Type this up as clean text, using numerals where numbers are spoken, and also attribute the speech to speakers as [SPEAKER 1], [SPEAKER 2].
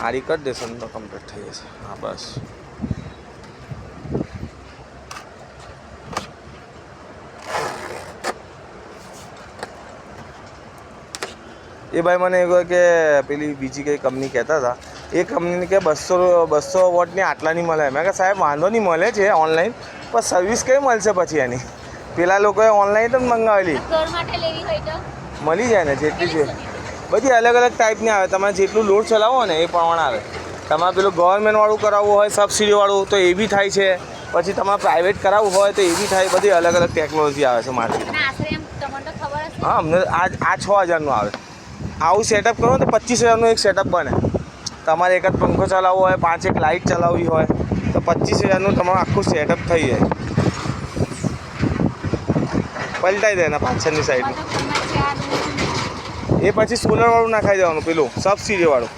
[SPEAKER 1] આડી કરી દેશો ને તો કમ્પ્લીટ થઈ જશે. હા બસ. એ ભાઈ મને એવું કહે કે પેલી બીજી કઈ કંપની કહેતા હતા, એ કંપનીની કે 200 વોટની આટલાની મળે. મેં કહે સાહેબ વાંધો નહીં, મળે છે ઓનલાઈન, પણ સર્વિસ કઈ મળશે પછી એની? પેલા લોકોએ ઓનલાઈન જ મંગાવેલી. મળી જાય ને જેટલી જોઈએ. બધી અલગ અલગ ટાઈપની આવે, તમારે જેટલું લોડ ચલાવો ને એ પ્રમાણે આવે. તમારે પેલું ગવર્મેન્ટવાળું કરાવવું હોય સબસિડીવાળું તો એ બી થાય છે, પછી તમારે પ્રાઇવેટ કરાવવું હોય તો એ બી થાય. બધી અલગ અલગ ટેકનોલોજી આવે છે માર્કેટમાં. હા, અમને આ 6000નું આવે. આવું સેટઅપ કરો તો 25000નું એક સેટઅપ બને. તમારે એક જ પંખો ચલાવવો હોય, 5 લાઇટ ચલાવવી હોય તો 25000નું તમારું આખું સેટઅપ થઈ જાય. પલટાઈ દે ને પાછળની સાઈડ, એ પછી સોલરવાળું નાખાઈ દેવાનું, પેલું સબસિડીવાળું.